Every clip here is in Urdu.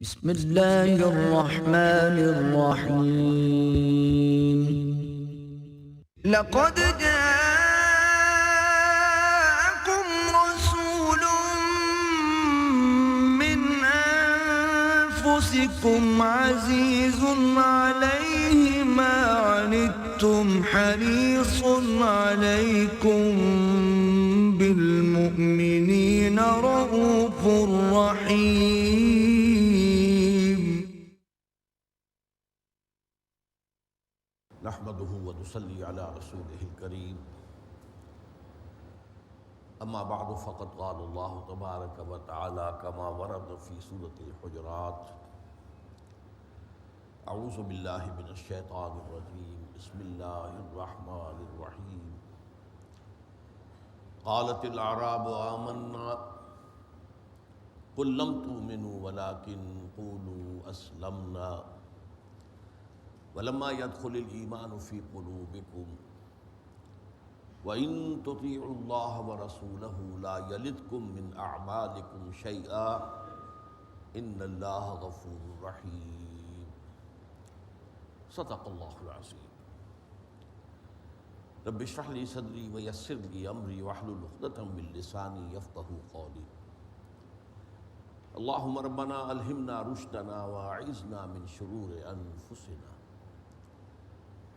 بسم الله الرحمن الرحيم. لقد جاءكم رسول من أنفسكم عزيز عليه ما عنتم حريص عليكم بالمؤمنين رؤوف رحيم. نحمده ونصلي على رسوله الكريم. اما بعد فقد قال الله تبارك وتعالى كما ورد في سورة الحجرات: اعوذ بالله من الشيطان الرجيم بسم الله الرحمن الرحيم. قالت الاعراب آمنا قل لم تؤمنوا ولكن قولوا اسلمنا ولما يدخل الإيمان في قلوبكم وإن تطيعوا الله ورسوله لا يلدكم من أعمالكم شيئا إن الله غفور رحيم. صدق الله العظيم. رب اشرح لي صدري ويسر لي أمري واحلل عقدة من لساني يفقهوا قولي. اللهم ربنا ألهمنا رشدنا وأعذنا من شرور أنفسنا.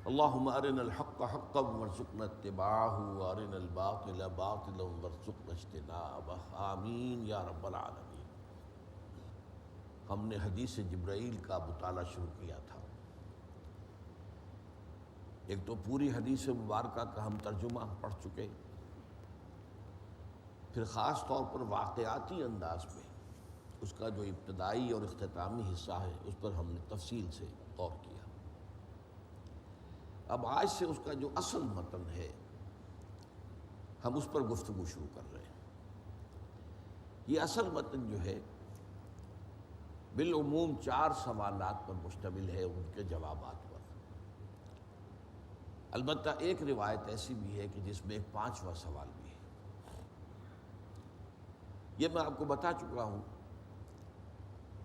اللهم أرنا الحق حقا وارزقنا اتباعه وأرنا الباطل باطلا وارزقنا اجتنابه آمین یا رب العالمین۔ ہم نے حدیث جبرائیل کا مطالعہ شروع کیا تھا۔ ایک تو پوری حدیث مبارکہ کا ہم ترجمہ پڑھ چکے، پھر خاص طور پر واقعاتی انداز میں اس کا جو ابتدائی اور اختتامی حصہ ہے اس پر ہم نے تفصیل سے غور کیا۔ اب آج سے اس کا جو اصل متن ہے ہم اس پر گفتگو شروع کر رہے ہیں۔ یہ اصل متن جو ہے بالعموم 4 سوالات پر مشتمل ہے، ان کے جوابات پر۔ البتہ ایک روایت ایسی بھی ہے کہ جس میں ایک 5واں سوال بھی ہے۔ یہ میں آپ کو بتا چکا ہوں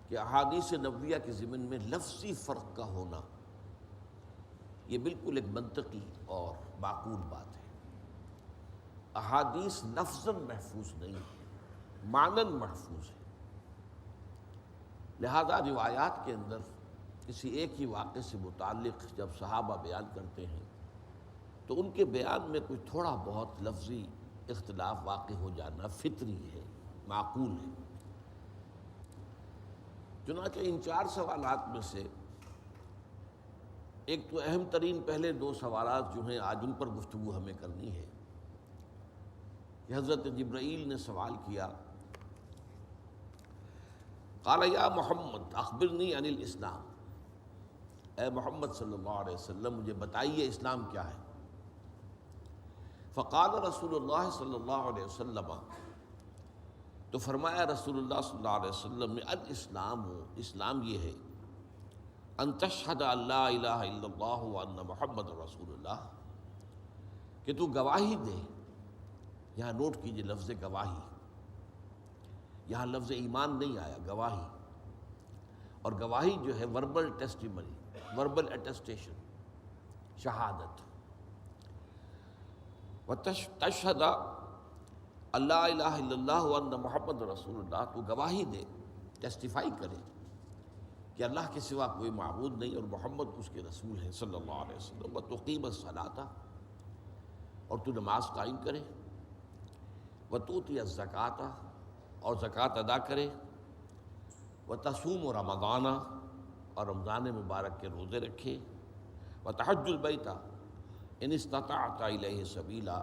کہ احادیث نبویہ کے ضمن میں لفظی فرق کا ہونا یہ بالکل ایک منطقی اور معقول بات ہے۔ احادیث لفظاً محفوظ نہیں ہے، معناً محفوظ ہے۔ لہذا روایات کے اندر کسی ایک ہی واقعے سے متعلق جب صحابہ بیان کرتے ہیں تو ان کے بیان میں کوئی تھوڑا بہت لفظی اختلاف واقع ہو جانا فطری ہے، معقول ہے۔ چنانچہ ان 4 سوالات میں سے ایک تو اہم ترین پہلے 2 سوالات جو ہیں آج ان پر گفتگو ہمیں کرنی ہے کہ حضرت جبرائیل نے سوال کیا، قال یا محمد اخبرنی عن الاسلام، اے محمد صلی اللہ علیہ وسلم مجھے بتائیے اسلام کیا ہے۔ فقال رسول اللہ صلی اللہ علیہ وسلم، تو فرمایا رسول اللہ صلی اللہ علیہ وسلم نے، الاسلام، اسلام یہ ہے، ان تشہد ان لا الہ الا اللہ وان محمد رسول اللہ، کہ تو گواہی دے۔ یہاں نوٹ کیجئے لفظ گواہی، یہاں لفظ ایمان نہیں آیا، گواہی۔ اور گواہی جو ہے وربل ٹیسٹیمنی، وربل اٹیسٹیشن، شہادت۔ وتشہد ان لا الہ الا اللہ وان محمد رسول اللہ، تو گواہی دے، ٹیسٹیفائی کرے کہ اللہ کے سوا کوئی معبود نہیں اور محمد اس کے رسول ہیں صلی اللہ علیہ وسلم۔ وتقیم الصلاۃ، اور تو نماز قائم کرے۔ وتؤتی الزکوٰۃ، اور زکوٰۃ ادا کرے۔ وتصوم رمضان، اور رمضان مبارک کے روزے رکھے۔ وتحج البیت ان استطعت الیہ سبیلا،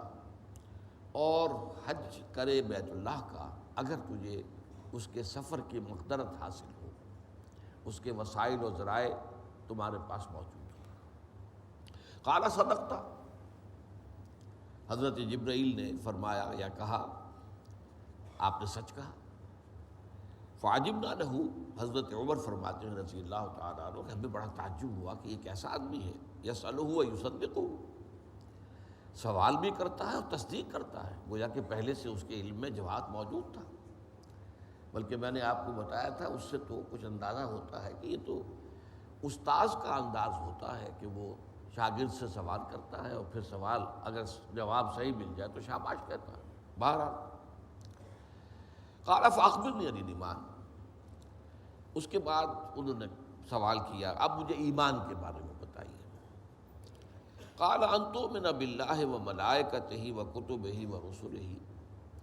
اور حج کرے بیت اللہ کا اگر تجھے اس کے سفر کی مقدرت حاصل ہو، اس کے وسائل و ذرائع تمہارے پاس موجود ہیں۔ قال صدقت، حضرت جبرائیل نے فرمایا یا کہا آپ نے سچ کہا۔ فعجبنا لہ، حضرت عمر فرماتے ہیں رضی اللہ تعالیٰ عنہ کہ ہمیں بڑا تعجب ہوا کہ یہ کیسا آدمی ہے، یسألہ ویصدقہ، سوال بھی کرتا ہے اور تصدیق کرتا ہے، گویا کہ پہلے سے اس کے علم میں جواب موجود تھا۔ بلکہ میں نے آپ کو بتایا تھا اس سے تو کچھ اندازہ ہوتا ہے کہ یہ تو استاذ کا انداز ہوتا ہے کہ وہ شاگرد سے سوال کرتا ہے اور پھر سوال اگر جواب صحیح مل جائے تو شاباش کہتا ہے۔ بہرحال قال فاخبرنی عن الایمان، اس کے بعد انہوں نے سوال کیا اب مجھے ایمان کے بارے میں بتائیے۔ قال ان تؤمن باللہ وملائکتہ وکتبہ ورسلہ،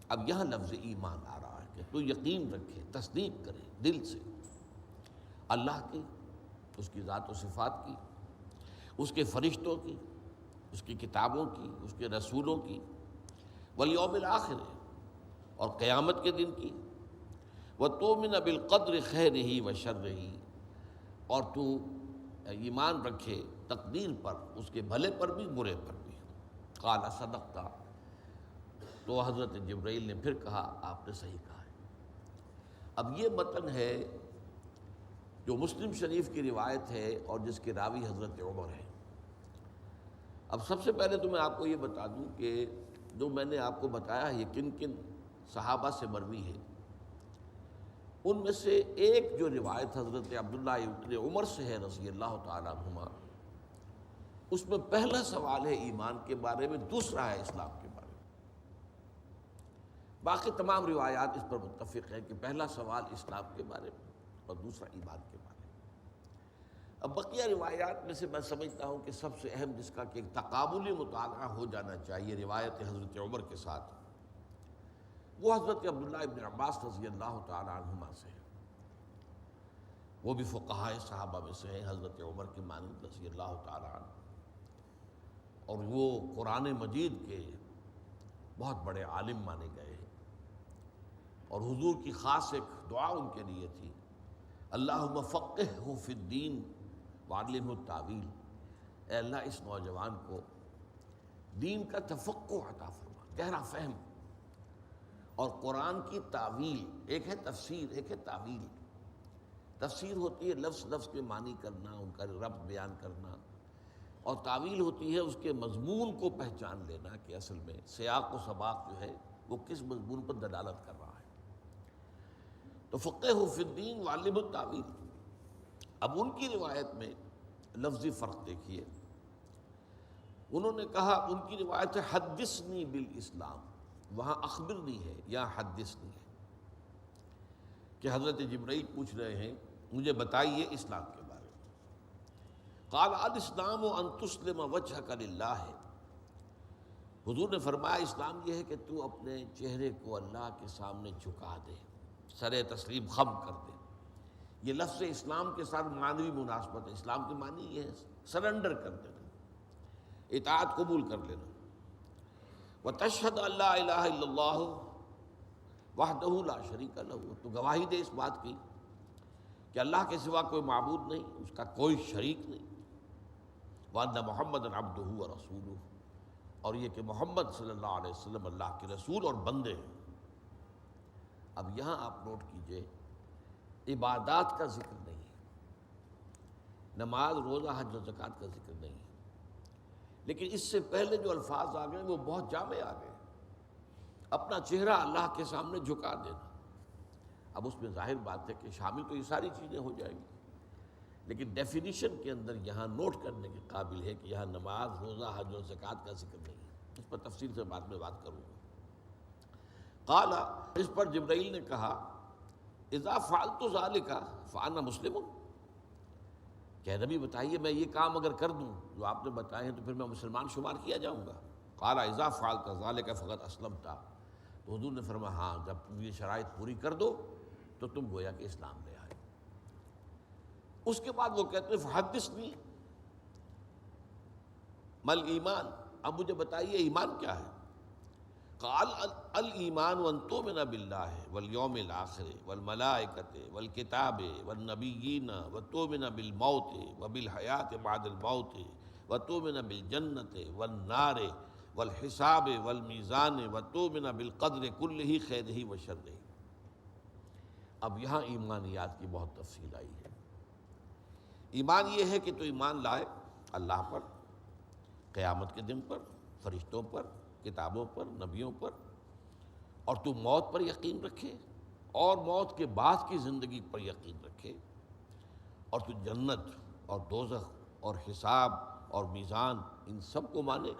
اب یہاں لفظ ایمان آ رہا ہے کہ تو یقین رکھے، تصدیق کرے دل سے اللہ کی، اس کی ذات و صفات کی، اس کے فرشتوں کی، اس کی کتابوں کی، اس کے رسولوں کی، والیوم الآخر، اور قیامت کے دن کی، وتؤمن بالقدر خیرہ وشرہ، اور تو ایمان رکھے تقدیر پر، اس کے بھلے پر بھی برے پر بھی۔ قال صدقت، تو حضرت جبرائیل نے پھر کہا آپ نے صحیح کہا ہے۔ اب یہ متن ہے جو مسلم شریف کی روایت ہے اور جس کے راوی حضرت عمر ہے۔ اب سب سے پہلے تو میں آپ کو یہ بتا دوں کہ جو میں نے آپ کو بتایا یہ کن کن صحابہ سے مروی ہے، ان میں سے ایک جو روایت حضرت عبداللہ ابن عمر سے ہے رضی اللہ تعالیٰ عنہما، اس میں پہلا سوال ہے ایمان کے بارے میں، دوسرا ہے اسلام کے بارے میں۔ باقی تمام روایات اس پر متفق ہیں کہ پہلا سوال اسلام کے بارے میں اور دوسرا ایمان کے بارے میں۔ اب بقیہ روایات میں سے میں سمجھتا ہوں کہ سب سے اہم جس کا کہ تقابلی مطالعہ ہو جانا چاہیے روایت حضرت عمر کے ساتھ، وہ حضرت عبداللہ ابن عباس رضی اللہ تعالی عنہما سے ہے۔ وہ بھی فقہاء صحابہ میں سے ہیں حضرت عمر کے مانند رضی اللہ تعالی عنہ، اور وہ قرآن مجید کے بہت بڑے عالم مانے گئے ہیں، اور حضور کی خاص ایک دعا ان کے لیے تھی، اللہم فقہہ فی الدین وعلمہ التاویل، اے اللہ اس نوجوان کو دین کا تفقہ عطا فرما، گہرا فہم، اور قرآن کی تعویل، ایک ہے تفسیر ایک ہے تعویل۔ تفسیر ہوتی ہے لفظ لفظ کے معنی کرنا، ان کا ربط بیان کرنا، اور تعویل ہوتی ہے اس کے مضمون کو پہچان لینا کہ اصل میں سیاق و سباق جو ہے وہ کس مضمون پر دلالت کر رہا ہے۔ تو فقہ فی الدین وعلم التاویل۔ اب ان کی روایت میں لفظی فرق دیکھیے، انہوں نے کہا، ان کی روایت ہے حدثنی بالاسلام، وہاں اخبرنی ہے یا حدثنی ہے، کہ حضرت جبرائیل پوچھ رہے ہیں مجھے بتائیے اسلام کے بارے میں۔ قال الاسلام ان تسلم وجهك للہ، حضور نے فرمایا اسلام یہ ہے کہ تو اپنے چہرے کو اللہ کے سامنے جھکا دے، سر تسلیم خم کر دے۔ یہ لفظ اسلام کے ساتھ معنوی مناسبت ہے۔ اسلام کے معنی یہ ہے سرنڈر کر دینا، اطاعت قبول کر لینا۔ وَتَشْهَدَ أَن لَّا إِلَٰهَ إِلَّا اللَّهُ وَحْدَهُ لَا شَرِيكَ لَهُ، تو گواہی دے اس بات کی کہ اللہ کے سوا کوئی معبود نہیں، اس کا کوئی شریک نہیں، وَأَنَّ مُحَمَّدًا عَبْدُهُ وَرَسُولُهُ، اور یہ کہ محمد صلی اللہ علیہ وسلم اللہ کے رسول اور بندے ہیں۔ اب یہاں آپ نوٹ کیجئے عبادات کا ذکر نہیں ہے، نماز روزہ حج و زکوٰۃ کا ذکر نہیں ہے، لیکن اس سے پہلے جو الفاظ آ گئے وہ بہت جامع آ گئے، اپنا چہرہ اللہ کے سامنے جھکا دینا۔ اب اس میں ظاہر بات ہے کہ شامل تو یہ ساری چیزیں ہو جائیں گی، لیکن ڈیفینیشن کے اندر یہاں نوٹ کرنے کے قابل ہے کہ یہاں نماز روزہ حج و زکوٰۃ کا ذکر نہیں ہے۔ اس پر تفصیل سے بعد میں بات کروں گا۔ قال، اس پر جبرائیل نے کہا، اذا فعلت ذلك فانا مسلم، کہ نبی بتائیے میں یہ کام اگر کر دوں جو آپ نے بتائے ہیں تو پھر میں مسلمان شمار کیا جاؤں گا۔ قال اذا فعلت ذلك فقد اسلمت، تو حضور نے فرمایا ہاں جب تم یہ شرائط پوری کر دو تو تم گویا کہ اسلام لے آئے۔ اس کے بعد وہ کہتے ہیں فحدثنی مل ایمان، اب مجھے بتائیے ایمان کیا ہے۔ قال الایمان ان تؤمن باللہ والیوم الآخر والملائکۃ والکتاب والنبیین وتؤمن بالموت وبالحیات بعد الموت وتؤمن بالجنۃ والنار والحساب والمیزان وتؤمن بالقدر کلہ خیرہ وشرہ۔ اب یہاں ایمانیات کی بہت تفصیل آئی ہے۔ ایمان یہ ہے کہ تو ایمان لائے اللہ پر، قیامت کے دن پر، فرشتوں پر، کتابوں پر، نبیوں پر، اور تو موت پر یقین رکھے اور موت کے بعد کی زندگی پر یقین رکھے، اور تو جنت اور دوزخ اور حساب اور میزان ان سب کو مانے،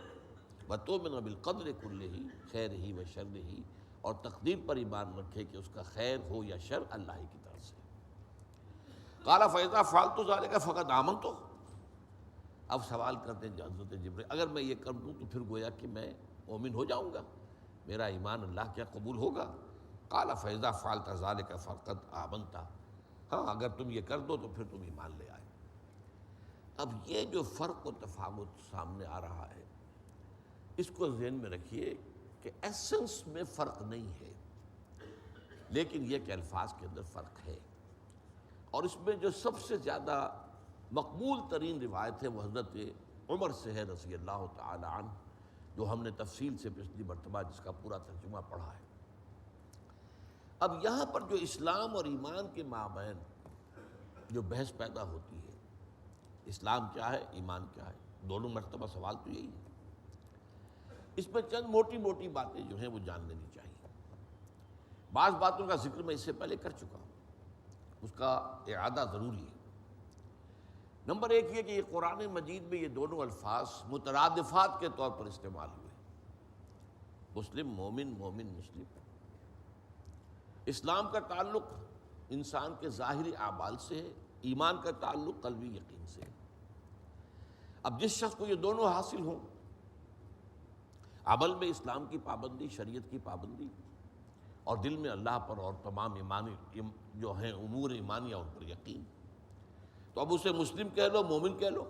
وَتُؤْمِنُ بِالْقَدْرِ كُلِّهِ خَيْرِهِ وَشَرِّهِ، اور تقدیر پر ایمان رکھے کہ اس کا خیر ہو یا شر اللہ ہی کی طرف سے۔ قَالَ فَإِذَا فَعَلْتُ ذَلِكَ فَقَدْ آمَنْتُ، اب سوال کرتے ہیں حضرت جبرائیل، اگر میں یہ کر دوں تو پھر گویا کہ میں مومن ہو جاؤں گا، میرا ایمان اللہ کیا قبول ہوگا؟ قَالَ فَإِذَا فَعَلْتَ ذَلِكَ فَقَدْ آمَنْتَ، ہاں اگر تم یہ کر دو تو پھر تم ایمان لے آئے۔ اب یہ جو فرق و تفاوت سامنے آ رہا ہے، اس کو ذہن میں رکھیے کہ ایسنس میں فرق نہیں ہے، لیکن یہ کہ الفاظ کے اندر فرق ہے، اور اس میں جو سب سے زیادہ مقبول ترین روایت ہے وہ حضرت عمر سے ہے رضی اللہ تعالی عنہ، جو ہم نے تفصیل سے پچھلی مرتبہ جس کا پورا ترجمہ پڑھا ہے۔ اب یہاں پر جو اسلام اور ایمان کے مابین جو بحث پیدا ہوتی ہے، اسلام کیا ہے، ایمان کیا ہے، دونوں مرتبہ سوال تو یہی ہے۔ اس میں چند موٹی موٹی باتیں جو ہیں وہ جان لینی چاہیے۔ بعض باتوں کا ذکر میں اس سے پہلے کر چکا ہوں، اس کا اعادہ ضروری ہے۔ نمبر ایک یہ کہ یہ قرآن مجید میں یہ دونوں الفاظ مترادفات کے طور پر استعمال ہوئے، مسلم مومن، مومن مسلم۔ اسلام کا تعلق انسان کے ظاہری اعمال سے ہے، ایمان کا تعلق قلبی یقین سے ہے۔ اب جس شخص کو یہ دونوں حاصل ہوں، عمل میں اسلام کی پابندی، شریعت کی پابندی، اور دل میں اللہ پر اور تمام ایمانی جو ہیں امور ایمانیہ ان پر یقین، تو اب اسے مسلم کہہ لو، مومن کہہ لو۔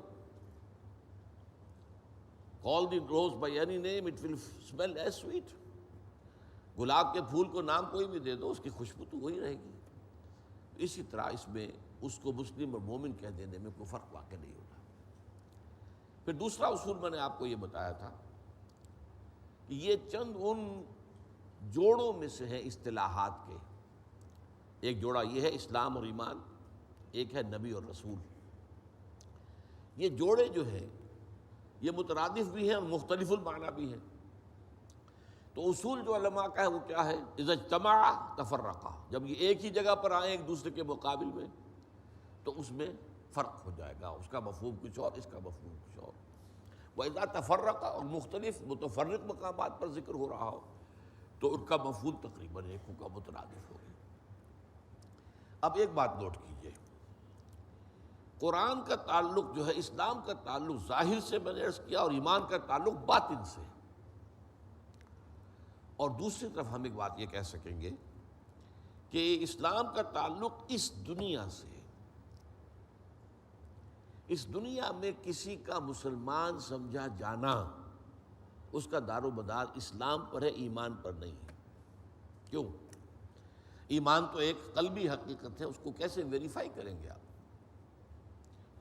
Call the rose by any name, it will smell as sweet۔ گلاب کے پھول کو نام کوئی بھی دے دو، اس کی خوشبو تو وہی رہے گی۔ اسی طرح اس میں اس کو مسلم اور مومن کہہ دینے میں کوئی فرق واقع نہیں ہوتا۔ پھر دوسرا اصول میں نے آپ کو یہ بتایا تھا کہ یہ چند ان جوڑوں میں سے ہیں اصطلاحات کے، ایک جوڑا یہ ہے اسلام اور ایمان، ایک ہے نبی اور رسول۔ یہ جوڑے جو ہیں یہ مترادف بھی ہیں اور مختلف المعنی بھی ہیں۔ تو اصول جو علماء کا ہے وہ کیا ہے؟ اذا اجتمعا تفرقا، جب یہ ایک ہی جگہ پر آئیں ایک دوسرے کے مقابل میں تو اس میں فرق ہو جائے گا، اس کا مفہوم کچھ اور، اس کا مفہوم کچھ اور۔ وَإِذَا تَفَرَّقَ، اور مختلف متفرق مقامات پر ذکر ہو رہا ہو تو ان کا مفہوم تقریباً ایک کا مترادف ہوگا۔ اب ایک بات نوٹ کیجئے، قرآن کا تعلق جو ہے، اسلام کا تعلق ظاہر سے میں نے عرض کیا، اور ایمان کا تعلق باطن سے۔ اور دوسری طرف ہم ایک بات یہ کہہ سکیں گے کہ اسلام کا تعلق اس دنیا سے ہے۔ اس دنیا میں کسی کا مسلمان سمجھا جانا، اس کا دار و مدار اسلام پر ہے، ایمان پر نہیں ہے۔ کیوں؟ ایمان تو ایک قلبی حقیقت ہے، اس کو کیسے ویریفائی کریں گے آپ؟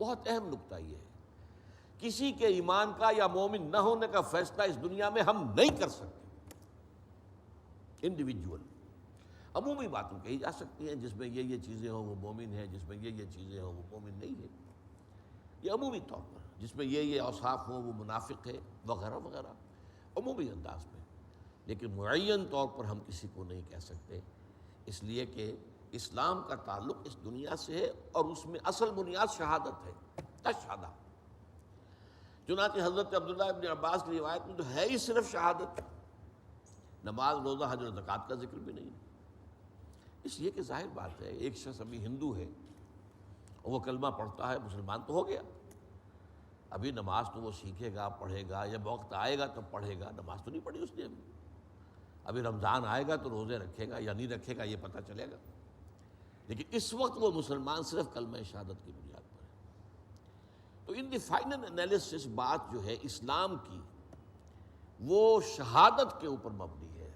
بہت اہم نکتہ یہ ہے، کسی کے ایمان کا یا مومن نہ ہونے کا فیصلہ اس دنیا میں ہم نہیں کر سکتے۔ انڈیویجول عمومی باتیں کہی جا سکتی ہیں، جس میں یہ چیزیں ہوں وہ مومن ہے، جس میں یہ چیزیں ہوں وہ مومن نہیں ہے، یہ عمومی طور پر، جس میں یہ اوصاف ہوں وہ منافق ہے وغیرہ وغیرہ، عمومی انداز میں۔ لیکن معین طور پر ہم کسی کو نہیں کہہ سکتے، اس لیے کہ اسلام کا تعلق اس دنیا سے ہے، اور اس میں اصل بنیاد شہادت ہے، تشہدہ۔ چنانچہ حضرت عبداللہ ابن عباس کی روایت میں تو ہے ہی صرف شہادت، نماز، روزہ، حج اور زکوٰۃ کا ذکر بھی نہیں۔ اس لیے کہ ظاہر بات ہے، ایک شخص ابھی ہندو ہے اور وہ کلمہ پڑھتا ہے، مسلمان تو ہو گیا، ابھی نماز تو وہ سیکھے گا، پڑھے گا، جب وقت آئے گا تب پڑھے گا، نماز تو نہیں پڑھی اس نے ابھی رمضان آئے گا تو روزے رکھے گا یا نہیں رکھے گا یہ پتہ چلے گا، لیکن اس وقت وہ مسلمان صرف کلمہ شہادت کی بنیاد پر ہے۔ تو ان دی فائنل انالیسس بات جو ہے اسلام کی، وہ شہادت کے اوپر مبنی ہے،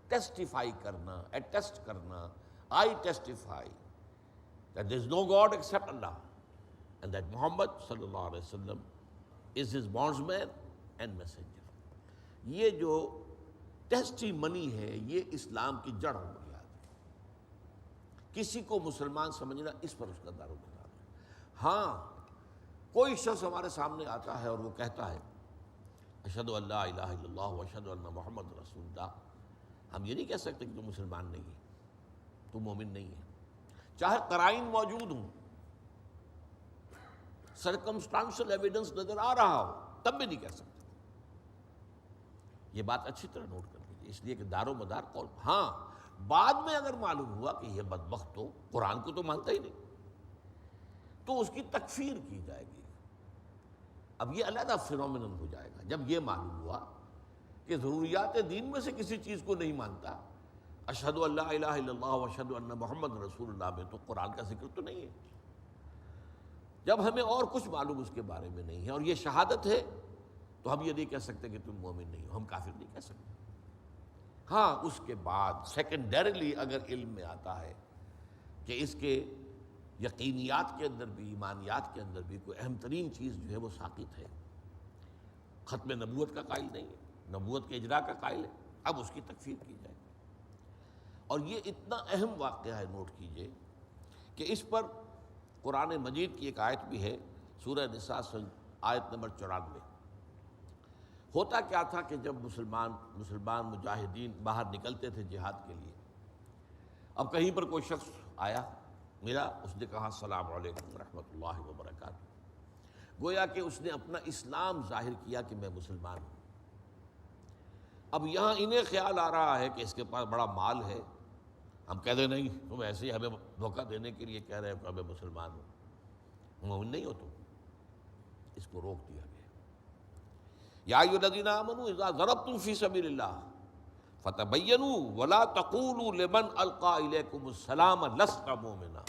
ٹیسٹیفائی کرنا، اٹیسٹ کرنا، I testify that there is no God except Allah and that Muhammad صلی اللہ علیہ وسلم is his bondsman and messenger۔ یہ جو ٹیسٹی منی ہے یہ اسلام کی جڑ و بنیاد ہے۔ کسی کو مسلمان سمجھنا اس پر اس کا دار و مدار ہے۔ ہاں کوئی شخص ہمارے سامنے آتا ہے اور وہ کہتا ہے اشہد ان لا الہ الا اللہ واشہد ان محمد رسول اللہ، ہم یہ نہیں کہہ سکتے کہ تو مسلمان نہیں ہے، تو مومن نہیں ہے، چاہے قرائن موجود ہوں، سرکمسٹانشل ایویڈنس نظر آ رہا ہو، تب بھی نہیں کہہ سکتے۔ یہ بات اچھی طرح نوٹ کر لیجیے، اس لیے کہ دار و مدار قول، ہاں بعد میں اگر معلوم ہوا کہ یہ بدبخت تو قرآن کو تو مانتا ہی نہیں، تو اس کی تکفیر کی جائے گی۔ اب یہ علیحدہ فینومینن ہو جائے گا جب یہ معلوم ہوا کہ ضروریات دین میں سے کسی چیز کو نہیں مانتا۔ اشہد ان لا الہ الا اللہ و اشہد ان محمد رسول اللہ میں تو قرآن کا ذکر تو نہیں ہے۔ جب ہمیں اور کچھ معلوم اس کے بارے میں نہیں ہے اور یہ شہادت ہے، تو ہم یہ نہیں کہہ سکتے کہ تم مومن نہیں ہو، ہم کافر نہیں کہہ سکتے۔ ہاں اس کے بعد سیکنڈریلی اگر علم میں آتا ہے کہ اس کے یقینیات کے اندر بھی، ایمانیات کے اندر بھی کوئی اہم ترین چیز جو ہے وہ ساقط ہے، ختم نبوت کا قائل نہیں ہے، نبوت کے اجراء کا قائل ہے، اب اس کی تکفیر کی جائے۔ اور یہ اتنا اہم واقعہ ہے، نوٹ کیجئے کہ اس پر قرآن مجید کی ایک آیت بھی ہے، سورہ نساء آیت نمبر 94۔ ہوتا کیا تھا کہ جب مسلمان مجاہدین باہر نکلتے تھے جہاد کے لیے، اب کہیں پر کوئی شخص آیا ملا، اس نے کہا السلام علیکم ورحمۃ اللہ وبرکاتہ، گویا کہ اس نے اپنا اسلام ظاہر کیا کہ میں مسلمان ہوں۔ اب یہاں انہیں خیال آ رہا ہے کہ اس کے پاس بڑا مال ہے، ہم کہہ دیں نہیں تم ایسے ہی ہمیں دھوکہ دینے کے لیے کہہ رہے ہو کہ میں مسلمان ہوں، مومن نہیں ہو تم۔ اس کو روک دیا گیا۔ یا ایھا الذین آمنوا اذا ضربتم فی سبیل اللہ فتبینوا ولا تقولوا لمن القی الیکم السلام لست مؤمنا۔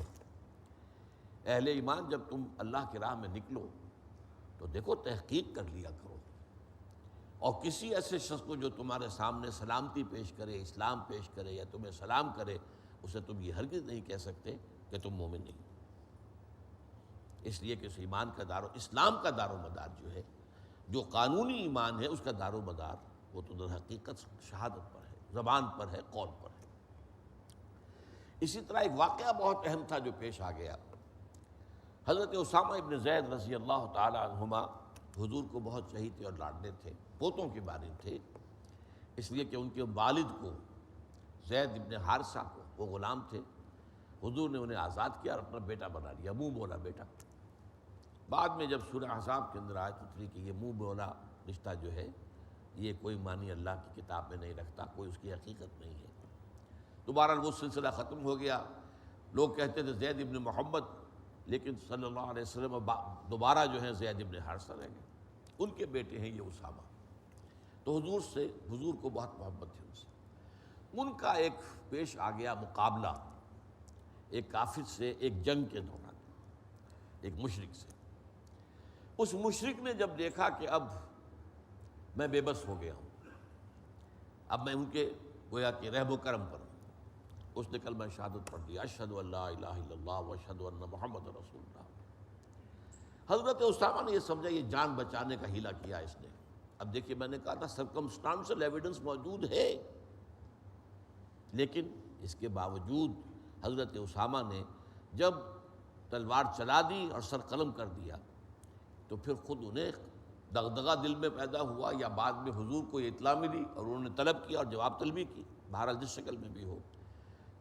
اہل ایمان جب تم اللہ کی راہ میں نکلو تو دیکھو تحقیق کر لیا کرو، اور کسی ایسے شخص کو جو تمہارے سامنے سلامتی پیش کرے، اسلام پیش کرے یا تمہیں سلام کرے، اسے تم یہ ہرگز نہیں کہہ سکتے کہ تم مومن نہیں۔ اس لیے کہ اس ایمان کا اسلام کا دار و مدار جو ہے، جو قانونی ایمان ہے، اس کا دار و مدار وہ تو در حقیقت شہادت پر ہے، زبان پر ہے، قول پر ہے۔ اسی طرح ایک واقعہ بہت اہم تھا جو پیش آ گیا۔ حضرت اسامہ ابن زید رضی اللہ تعالی عنہما حضور کو بہت چہیتے اور لاڈلے تھے، پوتوں کے بارے تھے، اس لیے کہ ان کے والد کو زید ابن حارثہ کو، وہ غلام تھے، حضور نے انہیں آزاد کیا اور اپنا بیٹا بنا لیا، منہ بولا بیٹا۔ بعد میں جب سورہ احزاب کے اندر آیت اتری کہ یہ منہ بولا رشتہ جو ہے یہ کوئی معنی اللہ کی کتاب میں نہیں رکھتا، کوئی اس کی حقیقت نہیں ہے، دوبارہ وہ سلسلہ ختم ہو گیا۔ لوگ کہتے تھے زید ابن محمد، لیکن صلی اللہ علیہ وسلم دوبارہ جو ہیں زید ابن حارثہ رہ گئے، ان کے بیٹے ہیں یہ اسامہ۔ تو حضور کو بہت محبت تھی ان سے۔ ان کا ایک پیش آ گیا مقابلہ ایک کافر سے، ایک جنگ کے دوران، ایک مشرک سے۔ اس مشرک نے جب دیکھا کہ اب میں بے بس ہو گیا ہوں، اب میں ان کے گویا کہ رحم و کرم پر ہوں، اس نے کلمہ شہادت پڑھ دیا، اشہد ان لا الہ الا اللہ و اشہد ان محمد رسول اللہ۔ حضرت اسامہ نے یہ سمجھا یہ جان بچانے کا ہیلہ کیا اس نے۔ اب دیکھیے میں نے کہا تھا سرکمسٹانشل ایویڈنس موجود ہے، لیکن اس کے باوجود حضرت اسامہ نے جب تلوار چلا دی اور سر قلم کر دیا تو پھر خود انہیں دغدغہ دل میں پیدا ہوا، یا بعد میں حضور کو یہ اطلاع ملی اور انہوں نے طلب کیا اور جواب طلبی کی، بہرحال جس شکل میں بھی ہو،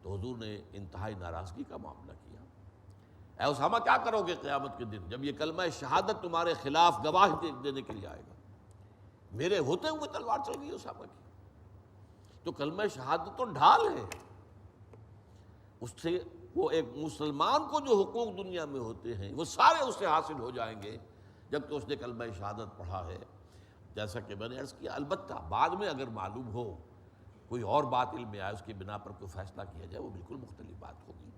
تو حضور نے انتہائی ناراضگی کا معاملہ کیا۔ اے اسامہ کیا کرو گے قیامت کے دن جب یہ کلمہ شہادت تمہارے خلاف گواہی دینے کے لیے آئے گا؟ میرے ہوتے ہوئے تلوار چل گئی اسامہ کی، تو کلمہ شہادت تو ڈھال ہے، اس سے وہ ایک مسلمان کو جو حقوق دنیا میں ہوتے ہیں وہ سارے اس سے حاصل ہو جائیں گے جب تو اس نے کلمہ شہادت پڑھا ہے۔ جیسا کہ میں نے عرض کیا، البتہ بعد میں اگر معلوم ہو کوئی اور بات علم میں آئے، اس کی بنا پر کوئی فیصلہ کیا جائے، وہ بالکل مختلف بات ہوگی،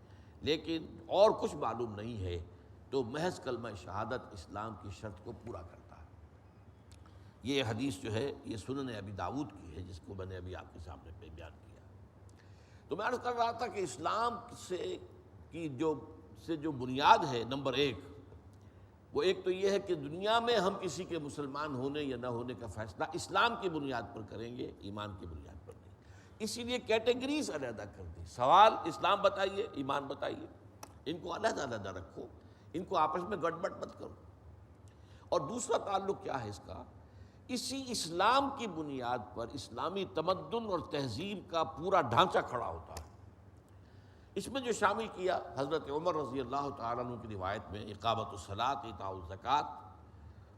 لیکن اور کچھ معلوم نہیں ہے تو محض کلمہ شہادت اسلام کی شرط کو پورا کرتا ہے۔ یہ حدیث جو ہے یہ سنن ابی داؤد کی ہے، جس کو میں نے ابھی آپ کے سامنے بیان کیا۔ تو میں عرض کر رہا تھا کہ اسلام سے جو بنیاد ہے نمبر ایک، وہ ایک تو یہ ہے کہ دنیا میں ہم کسی کے مسلمان ہونے یا نہ ہونے کا فیصلہ اسلام کی بنیاد پر کریں گے، ایمان کی بنیاد پر نہیں۔ اسی لیے کیٹیگریز علیحدہ کر دی، سوال اسلام بتائیے، ایمان بتائیے، ان کو علیحدہ علیحدہ رکھو، ان کو آپس میں گڑبڑ مت کرو۔ اور دوسرا تعلق کیا ہے اس کا؟ اسی اسلام کی بنیاد پر اسلامی تمدن اور تہذیب کا پورا ڈھانچہ کھڑا ہوتا ہے۔ اس میں جو شامل کیا حضرت عمر رضی اللہ تعالیٰ عنہ کی روایت میں اقامت الصلاۃ، ایتاء الزکوٰۃ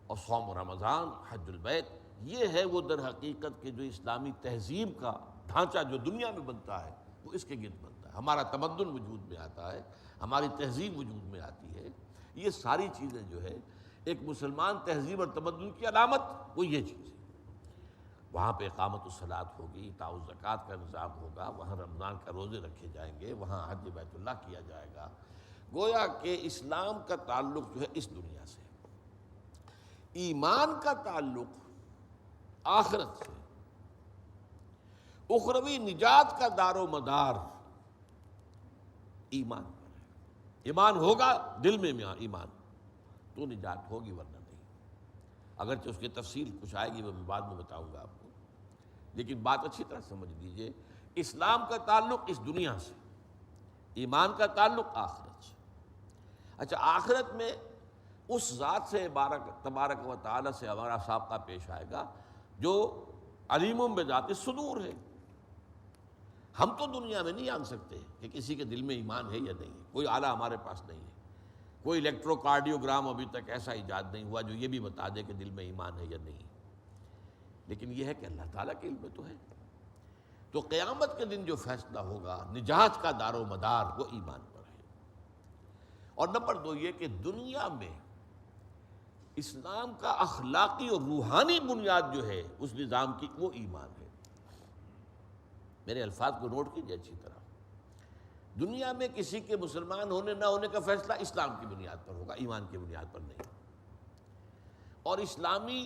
اور صوم رمضان، حج البیت، یہ ہے وہ در حقیقت کہ جو اسلامی تہذیب کا ڈھانچہ جو دنیا میں بنتا ہے وہ اس کے گرد بنتا ہے۔ ہمارا تمدن وجود میں آتا ہے، ہماری تہذیب وجود میں آتی ہے۔ یہ ساری چیزیں جو ہے ایک مسلمان تہذیب اور تمدن کی علامت وہ یہ چیز ہے۔ وہاں پہ اقامت الصلاۃ ہوگی، ایتاء الزکوٰۃ کا نظام ہوگا، وہاں رمضان کا روزے رکھے جائیں گے، وہاں حج بیت اللہ کیا جائے گا۔ گویا کہ اسلام کا تعلق جو ہے اس دنیا سے، ایمان کا تعلق آخرت سے، اخروی نجات کا دار و مدار ایمان پر ہے۔ ایمان ہوگا دل میں ایمان تو نجات ہوگی، ورنہ نہیں۔ اگرچہ اس کی تفصیل کچھ آئے گی وہ میں بعد میں بتاؤں گا آپ کو، لیکن بات اچھی طرح سمجھ لیجئے، اسلام کا تعلق اس دنیا سے، ایمان کا تعلق آخرت سے۔ اچھا، آخرت میں اس ذات سے تبارک و تعالی سے ہمارا سابقہ پیش آئے گا جو علیم بذات الصدور ہے۔ ہم تو دنیا میں نہیں جان سکتے کہ کسی کے دل میں ایمان ہے یا نہیں ہے، کوئی آلہ ہمارے پاس نہیں ہے، کوئی الیکٹروکارڈیوگرام ابھی تک ایسا ایجاد نہیں ہوا جو یہ بھی بتا دے کہ دل میں ایمان ہے یا نہیں، لیکن یہ ہے کہ اللہ تعالیٰ کے علم میں تو ہے۔ تو قیامت کے دن جو فیصلہ ہوگا، نجات کا دار و مدار وہ ایمان پر ہے۔ اور نمبر 2 یہ کہ دنیا میں اسلام کا اخلاقی اور روحانی بنیاد جو ہے اس نظام کی وہ ایمان ہے۔ میرے الفاظ کو نوٹ کیجیے اچھی طرح، دنیا میں کسی کے مسلمان ہونے نہ ہونے کا فیصلہ اسلام کی بنیاد پر ہوگا، ایمان کی بنیاد پر نہیں۔ اور اسلامی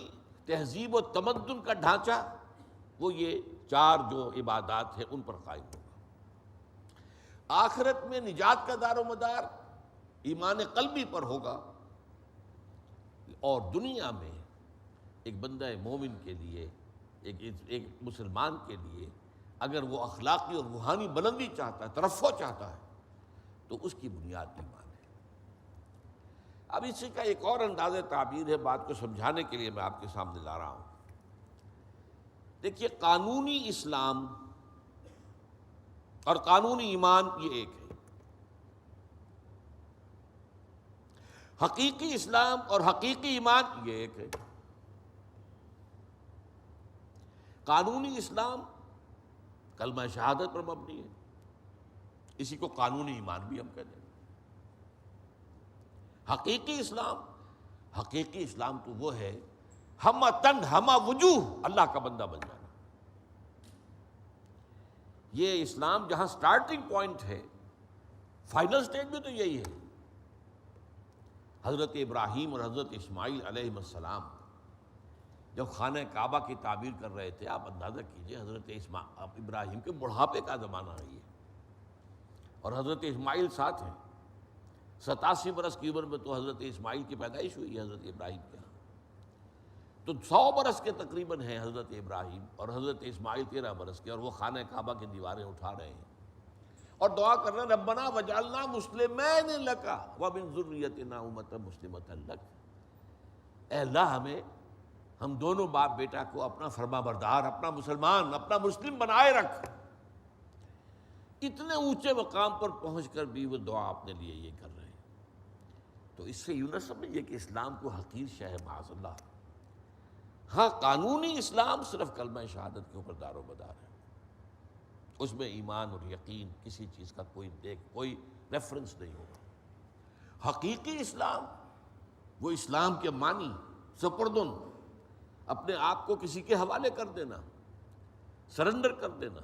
تہذیب و تمدن کا ڈھانچہ وہ یہ 4 جو عبادات ہیں ان پر قائم ہوگا۔ آخرت میں نجات کا دار و مدار ایمان قلبی پر ہوگا، اور دنیا میں ایک بندہ مومن کے لیے، ایک مسلمان کے لیے اگر وہ اخلاقی اور روحانی بلندی چاہتا ہے، ترفع چاہتا ہے، تو اس کی بنیاد ایمان ہے۔ اب اسی کا ایک اور انداز تعبیر ہے، بات کو سمجھانے کے لیے میں آپ کے سامنے لا رہا ہوں۔ دیکھیے، قانونی اسلام اور قانونی ایمان یہ ایک ہے، حقیقی اسلام اور حقیقی ایمان یہ ایک ہے۔ قانونی اسلام کلمہ شہادت پر مبنی ہے، اسی کو قانونی ایمان بھی ہم کہتے ہیں۔ حقیقی اسلام تو وہ ہے ہمہ تن ہمہ وجوہ اللہ کا بندہ بن جانا۔ یہ اسلام جہاں سٹارٹنگ پوائنٹ ہے، فائنل سٹیج میں تو یہی ہے۔ حضرت ابراہیم اور حضرت اسماعیل علیہ السلام جب خانہ کعبہ کی تعمیر کر رہے تھے، آپ اندازہ کیجئے حضرت ابراہیم کے بڑھاپے کا زمانہ ہے یہ، اور حضرت اسماعیل ساتھ ہیں۔ 87 برس کی عمر میں تو حضرت اسماعیل کی پیدائش ہوئی ہے حضرت ابراہیم کے ہاں، تو 100 برس کے تقریباً ہیں حضرت ابراہیم، اور حضرت اسماعیل 13 برس کے، اور وہ خانہ کعبہ کی دیواریں اٹھا رہے ہیں اور دعا کر رہے ہیں ربنا وجعلنا مسلمین لک ومن ذریتنا امۃ مسلمۃ لک۔ اے اللہ ہم دونوں باپ بیٹا کو اپنا فرما بردار، اپنا مسلمان، اپنا مسلم بنائے رکھ۔ اتنے اونچے مقام پر پہنچ کر بھی وہ دعا اپنے لیے یہ کر رہے ہیں، تو اس سے یوں نہ سمجھیے کہ اسلام کو حقیر شے ہے، معاذ اللہ۔ ہاں، قانونی اسلام صرف کلمہ شہادت کے اوپر دار و مدار ہے، اس میں ایمان اور یقین کسی چیز کا کوئی ریفرنس نہیں ہوگا۔ حقیقی اسلام وہ اسلام کے معنی سپردن، اپنے آپ کو کسی کے حوالے کر دینا، سرنڈر کر دینا،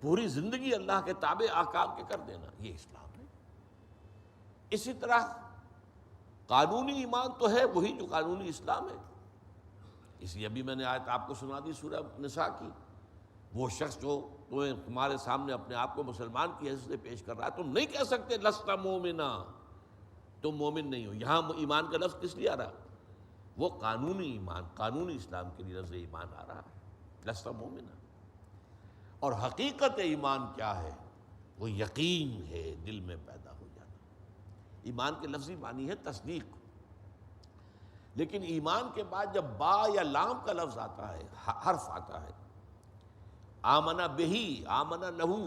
پوری زندگی اللہ کے تابع احکام کے کر دینا، یہ اسلام ہے۔ اسی طرح قانونی ایمان تو ہے وہی جو قانونی اسلام ہے۔ اس لیے ابھی میں نے آیت آپ کو سنا دی سورہ نساء کی، وہ شخص جو تمہارے سامنے اپنے آپ کو مسلمان کی حیثیت سے پیش کر رہا ہے، تم نہیں کہہ سکتے لست مومنا، تم مومن نہیں ہو۔ یہاں ایمان کا لفظ کس لیے آ رہا؟ وہ قانونی ایمان، قانونی اسلام کے لیے لفظ ایمان آ رہا ہے، لست مومنا۔ اور حقیقت ایمان کیا ہے؟ وہ یقین ہے، دل میں پیدا ہو جانا۔ ایمان کے لفظی معنی ہے تصدیق، لیکن ایمان کے بعد جب با یا لام کا لفظ آتا ہے، حرف آتا ہے، آمنا بہی، آمنا لہو،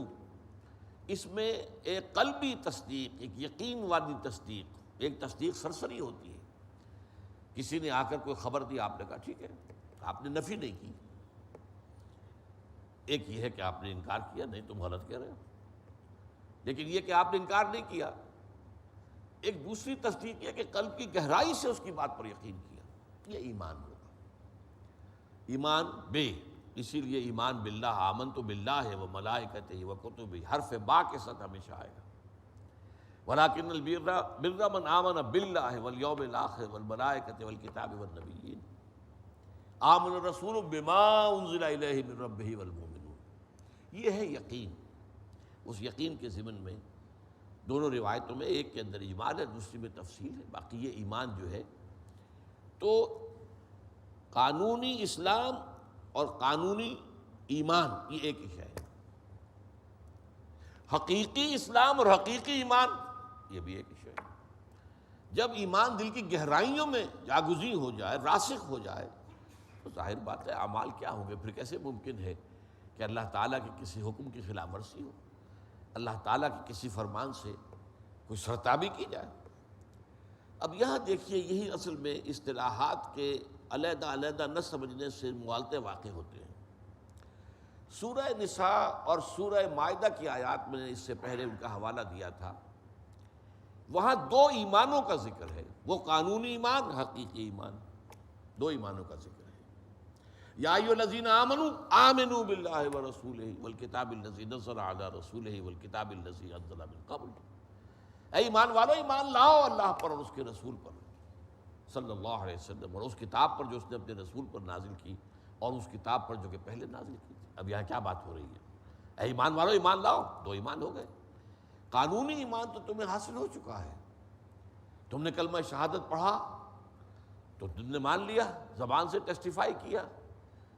اس میں ایک قلبی تصدیق، ایک یقین والی تصدیق، ایک تصدیق سرسری ہوتی ہے. کسی نے آ کر کوئی خبر دی، آپ نے کہا ٹھیک ہے، آپ نے نفی نہیں کی. ایک یہ ہے کہ آپ نے انکار کیا، نہیں تم غلط کہہ رہے ہو، لیکن یہ کہ آپ نے انکار نہیں کیا. ایک دوسری تصدیق یہ کہ قلب کی گہرائی سے اس کی بات پر یقین کیا، یہ ایمان ہوگا. ایمان بے، اسی لیے ایمان باللہ، آمنت باللہ ہے وہ ملائکتہ و کتبہ، حرف با کے ساتھ ہمیشہ آئے گا. ولیکن البر من آمن باللہ والیوم الآخر والملائکۃ والکتاب والنبیین، آمن الرسول بما انزل الیہ من ربہ والمؤمنون. یہ ہے یقین. اس یقین کے ضمن میں دونوں روایتوں میں ایک کے اندر اجمال ہے، دوسری میں تفصیل ہے. باقی یہ ایمان جو ہے تو قانونی اسلام اور قانونی ایمان یہ ایک ہی ہے. حقیقی اسلام اور حقیقی ایمان یہ بھی ایک ہی ہے. جب ایمان دل کی گہرائیوں میں جاگزیں ہو جائے، راسخ ہو جائے، تو ظاہر بات ہے اعمال کیا ہوں گے. پھر کیسے ممکن ہے کہ اللہ تعالیٰ کے کسی حکم کی خلاف ورزی ہو، اللہ تعالیٰ کے کسی فرمان سے کوئی سرتابی کی جائے. اب یہاں دیکھیے، یہی اصل میں اصطلاحات کے علیحدہ علیحدہ نہ سمجھنے سے مغالطے واقع ہوتے ہیں. سورہ نساء اور سورہ مائدہ کی آیات میں نے اس سے پہلے ان کا حوالہ دیا تھا، وہاں دو ایمانوں کا ذکر ہے، وہ قانونی ایمان، حقیقی ایمان، دو ایمانوں کا ذکر ہے. یا ایھا الذین آمنوا آمنوا باللہ ورسولہ والکتاب الذی نزل علی رسولہ والکتاب الذی انزل من قبل. اے ایمان والو، ایمان لاؤ اللہ پر اور اس کے رسول پر صلی اللہ علیہ وسلم، اور اس کتاب پر جو اس نے اپنے رسول پر نازل کی، اور اس کتاب پر جو کہ پہلے نازل کی تھی. اب یہاں کیا بات ہو رہی ہے؟ اے ایمان والو، ایمان لاؤ. دو ایمان ہو گئے. قانونی ایمان تو تمہیں حاصل ہو چکا ہے، تم نے کلمہ شہادت پڑھا تو تم نے مان لیا، زبان سے ٹیسٹیفائی کیا،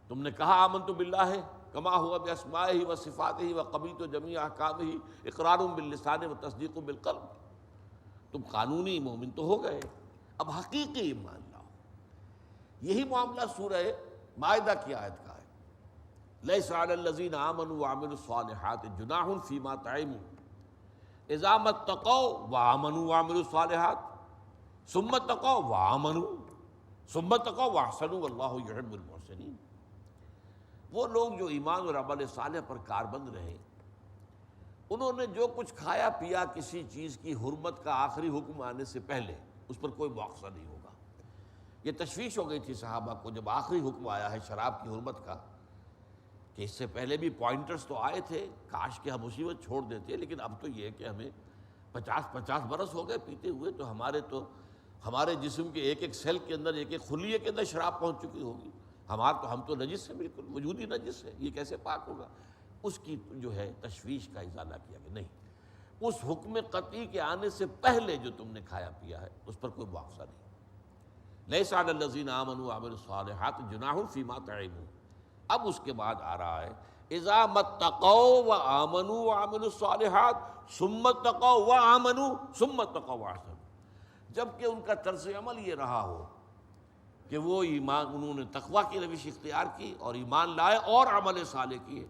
تم نے کہا آمنت باللہ کما ہوا باسمائہ و صفاتہ و قبلت جمیع احکامہ اقرار باللسان و تصدیق بالقلب. تم قانونی مومن تو ہو گئے. اب حقیقی ایمان لاؤ. یہی معاملہ سورہ مائدہ کی آیت کا ہے. لیس علی الذین آمنوا وعملوا الصالحات جناح فیما طعموا اذا ما اتقوا وآمنوا وعملوا الصالحات ثم اتقوا وآمنوا ثم اتقوا واحسنوا واللہ یحب المحسنین. وہ لوگ جو ایمان اور عمل صالح پر کاربند رہے، انہوں نے جو کچھ کھایا پیا کسی چیز کی حرمت کا آخری حکم آنے سے پہلے، اس پر کوئی مواخذہ نہیں ہوگا. یہ تشویش ہو گئی تھی صحابہ کو جب آخری حکم آیا ہے شراب کی حرمت کا، کہ اس سے پہلے بھی پوائنٹرز تو آئے تھے، کاش کہ ہم مصیبت چھوڑ دیتے، لیکن اب تو یہ ہے کہ ہمیں 50 برس ہو گئے پیتے ہوئے، تو ہمارے جسم کے ایک ایک سیل کے اندر، ایک ایک خلیے کے اندر شراب پہنچ چکی ہوگی. ہم تو نجس ہیں، بالکل وجودی نجس ہے، یہ کیسے پاک ہوگا؟ اس کی جو ہے تشویش کا ازالہ کیا گیا. نہیں، اس حکم قطعی کے آنے سے پہلے جو تم نے کھایا پیا ہے اس پر کوئی مواخذہ نہیں. لیس علی الذین آمنوا وعملوا الصالحات جناح فیما طعموا. اب اس کے بعد آ رہا ہے اذا ما اتقوا وآمنوا وعملوا الصالحات ثم اتقوا وآمنوا ثم اتقوا واحسنوا. جبکہ ان کا طرز عمل یہ رہا ہو کہ وہ ایمان، انہوں نے تقویٰ کی روش اختیار کی اور ایمان لائے اور عمل صالح کیے،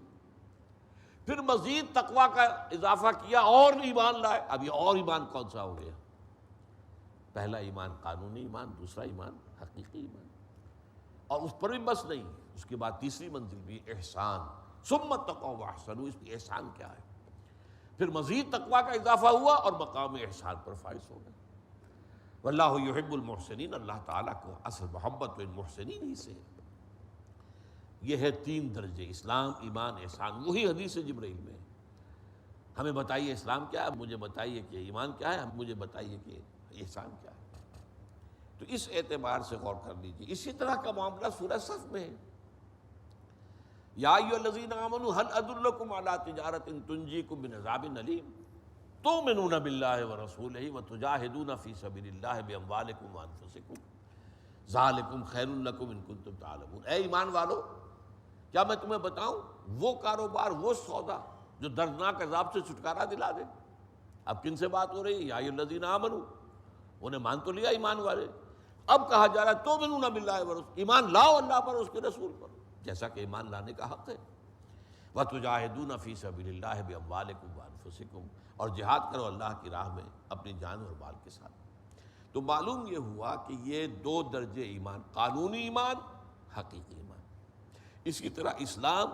پھر مزید تقویٰ کا اضافہ کیا اور ایمان لائے. اب یہ اور ایمان کون سا ہو گیا؟ پہلا ایمان قانونی ایمان، دوسرا ایمان حقیقی ایمان. اور اس پر بھی بس نہیں، اس کے بعد تیسری منزل بھی احسان. ثم اتقوا واحسنوا. اس میں احسان کیا ہے؟ پھر مزید تقویٰ کا اضافہ ہوا اور مقام احسان پر فائز ہو گئے. واللہ یحب المحسنین. اللہ تعالیٰ کو اصل محبت تو ان محسنین ہی سے ہے. یہ ہے 3 درجے، اسلام، ایمان، احسان. وہی حدیث جبرائیل میں ہمیں بتائیے اسلام کیا ہے، مجھے بتائیے کہ ایمان کیا ہے، مجھے بتائیے کہ احسان کیا ہے. تو اس اعتبار سے غور کر لیجیے. اسی طرح کا معاملہ سورہ صف میں ہے. یا ایھا الذین آمنوا هل ادلکم علی تجارۃ تنجیکم من عذاب الیم تؤمنون باللہ ورسولہ وتجاہدون فی سبیل اللہ باموالکم وانفسکم ذالکم خیر لکم ان کنتم تعلمون. اے ایمان والو، کیا میں تمہیں بتاؤں وہ کاروبار، وہ سودا جو دردناک عذاب سے چھٹکارا دلا دے؟ اب کن سے بات ہو رہی ہے؟ یا ایھا الذین آمنوا، انہیں مان تو لیا ایمان والے. اب کہا جا رہا ہے تؤمنون باللہ ورسولہ، ایمان لاؤ اللہ پر، اس کے رسول پر، جیسا کہ ایمان لانے کا حق ہے. وتجاہدون فی سبیل اللہ باموالکم وانفسکم. انفسکم، اور جہاد کرو اللہ کی راہ میں اپنی جان اور مال کے ساتھ۔ تو معلوم یہ ہوا کہ یہ دو درجے ایمان، قانونی ایمان، حقیقی ایمان۔ اس کی طرح اسلام،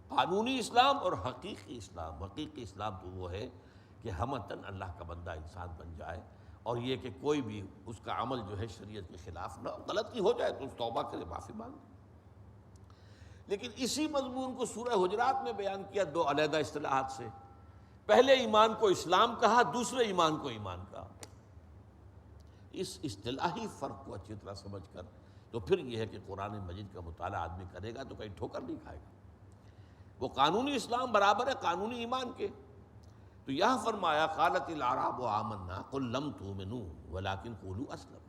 قانونی اسلام اور حقیقی اسلام۔ حقیقی اسلام تو وہ ہے کہ ہمتاً اللہ کا بندہ انسان بن جائے، اور یہ کہ کوئی بھی اس کا عمل جو ہے شریعت کے خلاف نہ ہو، غلطی ہو جائے تو اس توبہ کرے، معافی مانگے۔ لیکن اسی مضمون کو سورہ حجرات میں بیان کیا دو علیحدہ اصطلاحات سے۔ پہلے ایمان کو اسلام کہا، دوسرے ایمان کو ایمان کہا۔ اس اصطلاحی فرق کو اچھی طرح سمجھ کر تو پھر یہ ہے کہ قرآن مجید کا مطالعہ آدمی کرے گا تو کہیں ٹھوکر نہیں کھائے گا۔ وہ قانونی اسلام برابر ہے قانونی ایمان کے۔ تو یہاں فرمایا قالت الاعراب آمنا قل لم تؤمنوا ولکن قولوا اسلمنا۔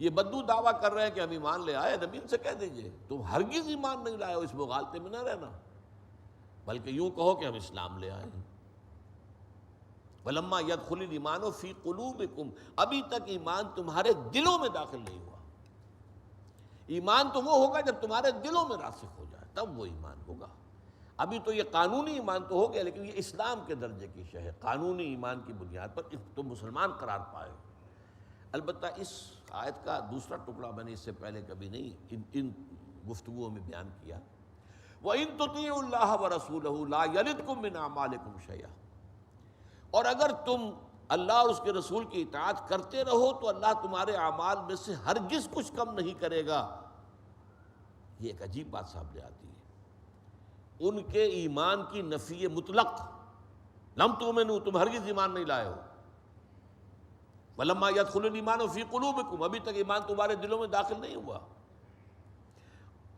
یہ بدو دعویٰ کر رہے ہیں کہ ہم ایمان لے آئے، نبی ان سے کہہ دیجئے تم ہرگز ایمان نہیں لائے ہو، اس مغالطے میں نہ رہنا، بلکہ یوں کہو کہ ہم اسلام لے آئے ہیں۔ وَلَمَّا يَدْخُلِ الْإِيمَانُ فِي قُلُوبِكُمْ، ابھی تک ایمان تمہارے دلوں میں داخل نہیں ہوا۔ ایمان تو وہ ہوگا جب تمہارے دلوں میں راسخ ہو جائے، تب وہ ایمان ہوگا۔ ابھی تو یہ قانونی ایمان تو ہو گیا، لیکن یہ اسلام کے درجے کی شے ہے۔ قانونی ایمان کی بنیاد پر تم مسلمان قرار پائے۔ البتہ اس آیت کا دوسرا ٹکڑا میں نے اس سے پہلے کبھی نہیں ان گفتگوؤں میں بیان کیا۔ وَإِن تُطِيعُوا اللَّهَ وَرَسُولَهُ لَا يَلِدْكُم مِّنْ أَعْمَالِكُمْ شَيْئًا، اور اگر تم اللہ اور اس کے رسول کی اطاعت کرتے رہو تو اللہ تمہارے اعمال میں سے ہرگز کچھ کم نہیں کرے گا۔ یہ ایک عجیب بات سامنے آتی ہے، ان کے ایمان کی نفی مطلق، لم تؤمنوا، تم ہرگز ایمان نہیں لائے ہو، وَلَمَّا يَدْخُلُ الْإِيمَانُ فِي قُلُوبِكُمْ، ابھی تک ایمان تمہارے دلوں میں داخل نہیں ہوا،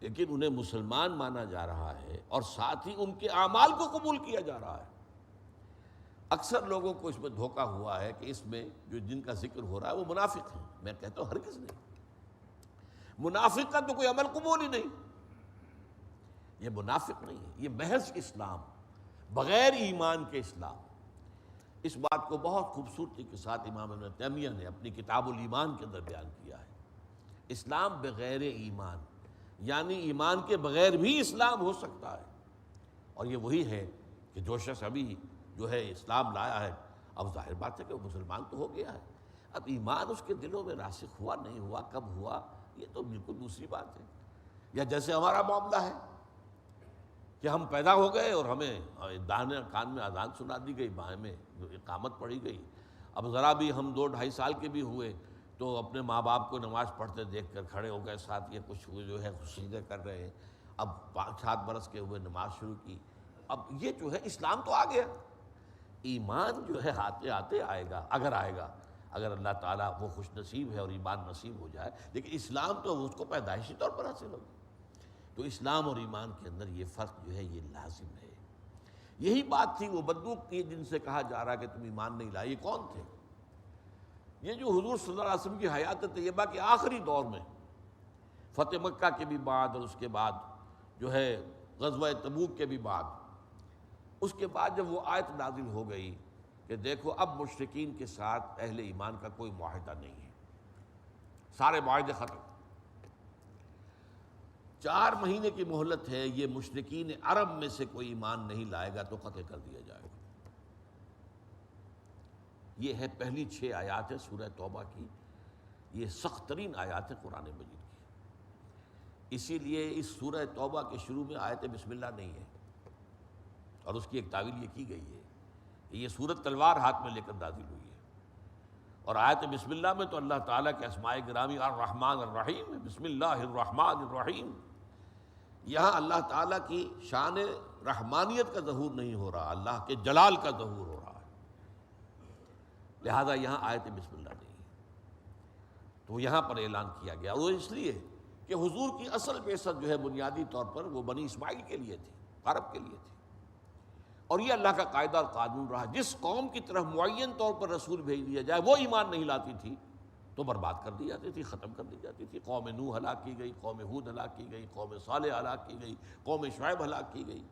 لیکن انہیں مسلمان مانا جا رہا ہے اور ساتھ ہی ان کے اعمال کو قبول کیا جا رہا ہے۔ اکثر لوگوں کو اس میں دھوکہ ہوا ہے کہ اس میں جو جن کا ذکر ہو رہا ہے وہ منافق ہیں۔ میں کہتا ہوں ہرگز نہیں، منافق کا تو کوئی عمل قبول ہی نہیں، یہ منافق نہیں ہے، یہ محض اسلام، بغیر ایمان کے اسلام۔ اس بات کو بہت خوبصورتی کے ساتھ امام ابن تیمیہ نے اپنی کتاب الایمان کے اندر بیان کیا ہے۔ اسلام بغیر ایمان، یعنی ایمان کے بغیر بھی اسلام ہو سکتا ہے، اور یہ وہی ہے کہ جو شخص ابھی جو ہے اسلام لایا ہے، اب ظاہر بات ہے کہ وہ مسلمان تو ہو گیا ہے، اب ایمان اس کے دلوں میں راسخ ہوا نہیں ہوا، کب ہوا، یہ تو بالکل دوسری بات ہے۔ یا جیسے ہمارا معاملہ ہے کہ ہم پیدا ہو گئے اور ہمیں داہنے کان میں اذان سنا دی گئی، بائیں میں اقامت پڑھی گئی، اب ذرا بھی ہم 2-2.5 سال کے بھی ہوئے تو اپنے ماں باپ کو نماز پڑھتے دیکھ کر کھڑے ہو گئے، ساتھ یہ کچھ جو ہے سجدے کر رہے ہیں، اب 5-7 برس کے ہوئے نماز شروع کی، اب یہ جو ہے اسلام تو آ گیا۔ ایمان جو ہے آتے آتے آئے گا، اگر آئے گا، اگر اللہ تعالیٰ وہ خوش نصیب ہے اور ایمان نصیب ہو جائے، لیکن اسلام تو اس کو پیدائشی طور پر حاصل ہوگا۔ تو اسلام اور ایمان کے اندر یہ فرق جو ہے یہ لازم ہے۔ یہی بات تھی وہ بدو کی جن سے کہا جا رہا کہ تم ایمان نہیں لائے، یہ کون تھے؟ یہ جو حضور صلی اللہ علیہ وسلم کی حیات طیبہ کے آخری دور میں، فتح مکہ کے بھی بعد اور اس کے بعد جو ہے غزوہ تبوک کے بھی بعد، اس کے بعد جب وہ آیت نازل ہو گئی کہ دیکھو اب مشرکین کے ساتھ اہل ایمان کا کوئی معاہدہ نہیں ہے، سارے معاہدے ختم، 4 مہینے کی مہلت ہے، یہ مشرکین عرب میں سے کوئی ایمان نہیں لائے گا تو قتل کر دیا جائے گا۔ یہ ہے پہلی 6 آیات ہے سورہ توبہ کی، یہ سخت ترین آیات ہے قرآن مجید کی۔ اسی لیے اس سورہ توبہ کے شروع میں آیت بسم اللہ نہیں ہے، اور اس کی ایک تعویل یہ کی گئی ہے کہ یہ سورت تلوار ہاتھ میں لے کر نازل ہوئی ہے، اور آیت بسم اللہ میں تو اللہ تعالیٰ کے اسماء گرامی الرحمن الرحیم ہے، بسم اللہ الرحمن الرحیم۔ یہاں اللہ تعالیٰ کی شان رحمانیت کا ظہور نہیں ہو رہا، اللہ کے جلال کا ظہور ہو رہا ہے، لہذا یہاں آیت بسم اللہ نہیں ہے، تو یہاں پر اعلان کیا گیا، اور وہ اس لیے کہ حضور کی اصل بعثت جو ہے بنیادی طور پر وہ بنی اسماعیل کے لیے تھی، عرب کے لیے تھی، اور یہ اللہ کا قاعدہ اور قانون رہا، جس قوم کی طرف معین طور پر رسول بھیج دیا جائے وہ ایمان نہیں لاتی تھی تو برباد کر دی جاتی تھی، ختم کر دی جاتی تھی۔ قوم نوح ہلاک کی گئی، قوم ہود ہلاک کی گئی، قوم صالح ہلاک کی گئی، قوم شعیب ہلاک کی گئی،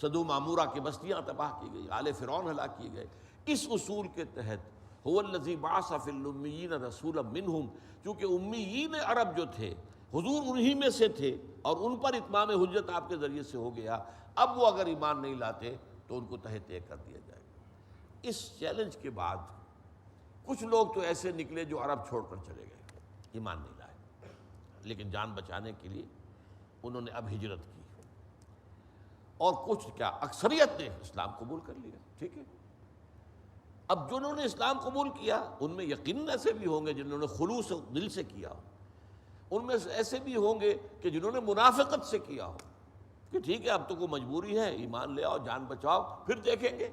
سدوم عمورہ کی بستیاں تباہ کی گئی، آل فرعون ہلاک کیے گئے۔ اس اصول کے تحت هو الذی بعث فی الامیین رسولا منہم، چونکہ امیین عرب جو تھے حضور انہی میں سے تھے اور ان پر اتمام حجت آپ کے ذریعے سے ہو گیا، اب وہ اگر ایمان نہیں لاتے تو ان کو تہہ تہہ کر دیا جائے گا۔ اس چیلنج کے بعد کچھ لوگ تو ایسے نکلے جو عرب چھوڑ کر چلے گئے، ایمان نہیں لائے، لیکن جان بچانے کے لیے انہوں نے اب ہجرت کی، اور کچھ کیا اکثریت نے اسلام قبول کر لیا، ٹھیک ہے۔ اب جنہوں نے اسلام قبول کیا ان میں یقیناً ایسے بھی ہوں گے جنہوں نے خلوص دل سے کیا ہو، ان میں ایسے بھی ہوں گے کہ جنہوں نے منافقت سے کیا ہو کہ ٹھیک ہے اب تو کوئی مجبوری ہے، ایمان لے آؤ، جان بچاؤ، پھر دیکھیں گے،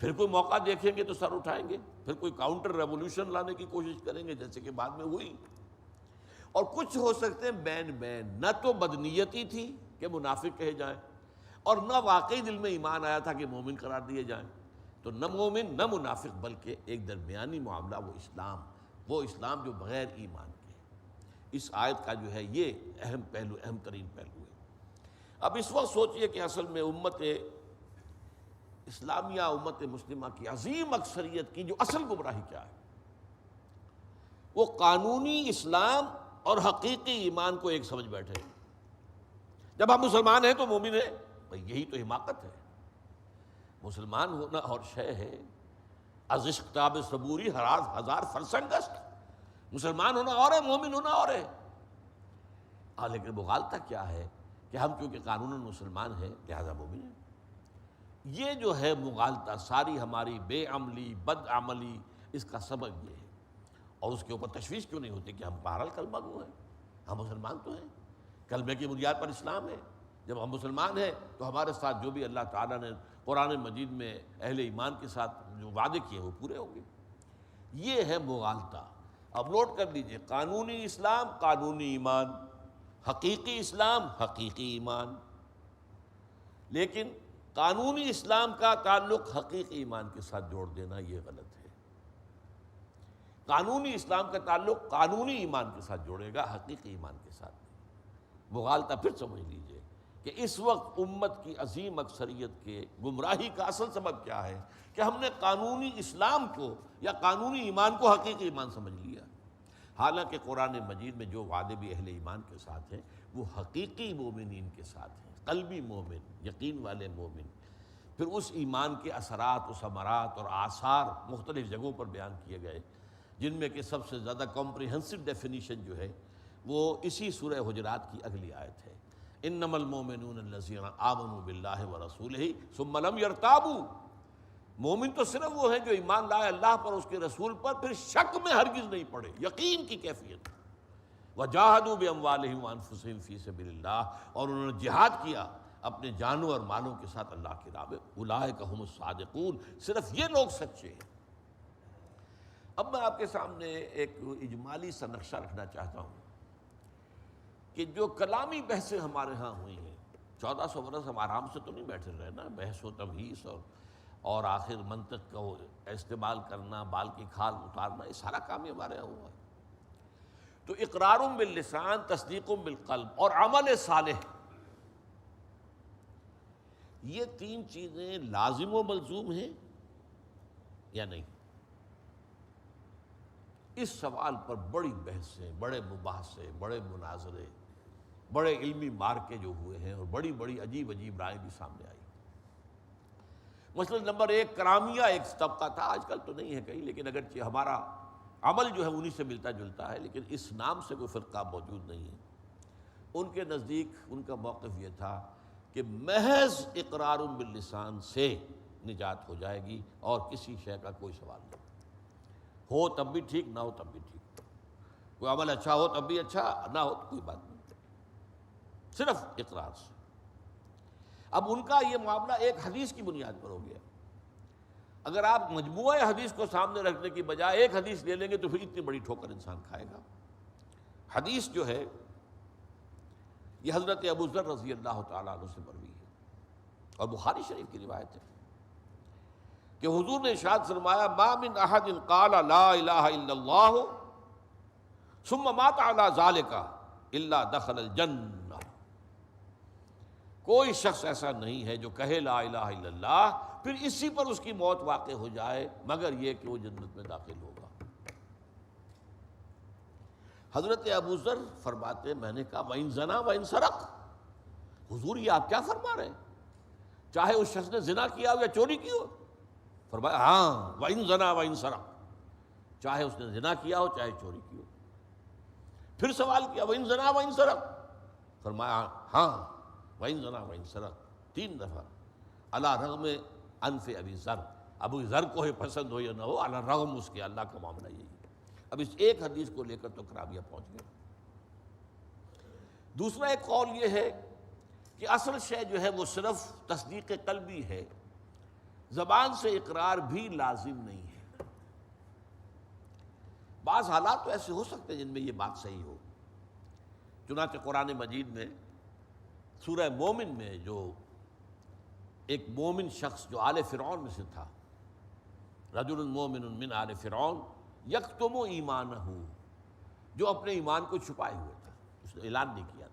پھر کوئی موقع دیکھیں گے تو سر اٹھائیں گے، پھر کوئی کاؤنٹر ریولوشن لانے کی کوشش کریں گے جیسے کہ بعد میں ہوئی۔ اور کچھ ہو سکتے ہیں بین بین، نہ تو بدنیتی تھی کہ منافق کہے جائیں، اور نہ واقعی دل میں ایمان آیا تھا کہ مومن قرار دیے جائیں، تو نہ مومن نہ منافق، بلکہ ایک درمیانی معاملہ، وہ اسلام جو بغیر ایمان کے۔ اس آیت کا جو ہے یہ اہم پہلو، اہم ترین پہلو ہے۔ اب اس وقت سوچئے کہ اصل میں امت اسلامیہ، امت مسلمہ کی عظیم اکثریت کی جو اصل گمراہی کیا ہے، وہ قانونی اسلام اور حقیقی ایمان کو ایک سمجھ بیٹھے۔ جب ہم مسلمان ہیں تو مومن ہیں، بھئی یہی تو حماقت ہے۔ مسلمان ہونا اور شے ہے، از عشق تاب صبوری ہزار فرسنگ است۔ مسلمان ہونا اور ہے، مومن ہونا اور ہے۔ لیکن مغالطہ کیا ہے کہ ہم چونکہ قانوناً مسلمان ہیں لہذا مومن ہیں۔ یہ جو ہے مغالطہ، ساری ہماری بے عملی، بد عملی، اس کا سبب یہ ہے۔ اور اس کے اوپر تشویش کیوں نہیں ہوتی کہ ہم بہرحال کلمہ گو ہیں، ہم مسلمان تو ہیں، کلمے کی بنیاد پر اسلام ہے۔ جب ہم مسلمان ہیں تو ہمارے ساتھ جو بھی اللہ تعالیٰ نے قرآن مجید میں اہل ایمان کے ساتھ جو وعدے کیے وہ پورے ہوں گے۔ یہ ہے مغالطہ۔ اب نوٹ کر لیجئے، قانونی اسلام، قانونی ایمان، حقیقی اسلام، حقیقی ایمان۔ لیکن قانونی اسلام کا تعلق حقیقی ایمان کے ساتھ جوڑ دینا یہ غلط ہے۔ قانونی اسلام کا تعلق قانونی ایمان کے ساتھ جوڑے گا، حقیقی ایمان کے ساتھ نہیں۔ مغالطہ پھر سمجھ لیجئے کہ اس وقت امت کی عظیم اکثریت کے گمراہی کا اصل سبب کیا ہے کہ ہم نے قانونی اسلام کو یا قانونی ایمان کو حقیقی ایمان سمجھ لیا، حالانکہ قرآن مجید میں جو وعدے بھی اہل ایمان کے ساتھ ہیں وہ حقیقی مومنین کے ساتھ ہیں، قلبی مومن، یقین والے مومن۔ پھر اس ایمان کے اثرات و ثمرات اور آثار مختلف جگہوں پر بیان کیے گئے، جن میں کہ سب سے زیادہ کمپریہنسو ڈیفینیشن جو ہے وہ اسی سورہ حجرات کی اگلی آیت ہے، انما المؤمنون الذین آمنوا باللہ ورسولہ ثم لم یرتابوا۔ مومن تو صرف وہ ہیں جو ایمان لائے اللہ پر، اس کے رسول پر، پھر شک میں ہرگز نہیں پڑے، یقین کی کیفیت۔ وجاہدوا باموالہم وانفسہم فی سبیل اللہ، اور انہوں نے جہاد کیا اپنے جانوں اور مالوں کے ساتھ اللہ کی راہ میں، اولئک ھم الصادقون، صرف یہ لوگ سچے ہیں۔ اب میں آپ کے سامنے ایک اجمالی سا نقشہ رکھنا چاہتا ہوں کہ جو کلامی بحثیں ہمارے ہاں ہوئی ہیں، 1400 برس ہم آرام سے تو نہیں بیٹھے رہے نا، بحث و تبحیث اور آخر منطق کا استعمال کرنا، بال کی کھال اتارنا، یہ سارا کام ہی ہمارے یہاں ہوا ہے۔ تو اقرار باللسان، تصدیق بالقلب اور عمل صالح، یہ تین چیزیں لازم و ملزوم ہیں یا نہیں؟ اس سوال پر بڑی بحثیں، بڑے مباحثے، بڑے مناظرے، بڑے علمی مارکے جو ہوئے ہیں، اور بڑی بڑی عجیب عجیب رائے بھی سامنے آئی۔ مثلا نمبر 1 کرامیہ ایک طبقہ تھا، آج کل تو نہیں ہے کہیں، لیکن اگرچہ ہمارا عمل جو ہے انہی سے ملتا جلتا ہے، لیکن اس نام سے کوئی فرقہ موجود نہیں ہے۔ ان کے نزدیک ان کا موقف یہ تھا کہ محض اقرار باللسان سے نجات ہو جائے گی، اور کسی شے کا کوئی سوال نہیں، ہو تب بھی ٹھیک، نہ ہو تب بھی ٹھیک، کوئی عمل اچھا ہو تب بھی اچھا، نہ ہو تو کوئی بات نہیں، صرف اقرار سے۔ اب ان کا یہ معاملہ ایک حدیث کی بنیاد پر ہو گیا۔ اگر آپ مجموعہ حدیث کو سامنے رکھنے کی بجائے ایک حدیث لے لیں گے تو پھر اتنی بڑی ٹھوکر انسان کھائے گا۔ حدیث جو ہے یہ حضرت ابو ذر رضی اللہ تعالیٰ عنہ سے مروی ہے، اور بخاری شریف کی روایت ہے کہ حضور نے ارشاد فرمایا، ما من احد قال لا الہ الا اللہ ثم مات علی ذلک الا دخل الجنہ۔ کوئی شخص ایسا نہیں ہے جو کہے لا الہ الا اللہ پھر اسی پر اس کی موت واقع ہو جائے مگر یہ کہ وہ جنت میں داخل ہوگا۔ حضرت ابو ذر فرماتے، میں نے کہا وَإِن زَنَا وَإِن سَرَقَ، حضور یہ آپ کیا فرما رہے ہیں؟ چاہے اس شخص نے زنا کیا ہو یا چوری کی ہو؟ فرمایا ہاں وَإِن زَنَا وَإِن سَرَقَ، چاہے اس نے زنا کیا ہو چاہے چوری کی ہو۔ پھر سوال کیا وَإِن زَنَا وَإِن سَرَقَ، فرمایا ہاں وَإِن زَنَا وَإِن سَرَقَ، 3 دفعہ، علی رغم انف ابی ذر، ابو ذر کو ہی پسند ہو یا نہ ہو، علی رغم اس کے، اللہ کا معاملہ یہی ہے۔ اب اس ایک حدیث کو لے کر تو کرابیہ پہنچ گئے۔ دوسرا ایک قول یہ ہے کہ اصل شے جو ہے وہ صرف تصدیق قلبی ہے، زبان سے اقرار بھی لازم نہیں ہے۔ بعض حالات تو ایسے ہو سکتے ہیں جن میں یہ بات صحیح ہو، چنانچہ قرآن مجید میں سورہ مومن میں جو ایک مومن شخص جو آل فرعون میں سے تھا، رجل مومن من آل فرعون یکتم ایمانہ، جو اپنے ایمان کو چھپائے ہوئے تھا، اس نے اعلان نہیں کیا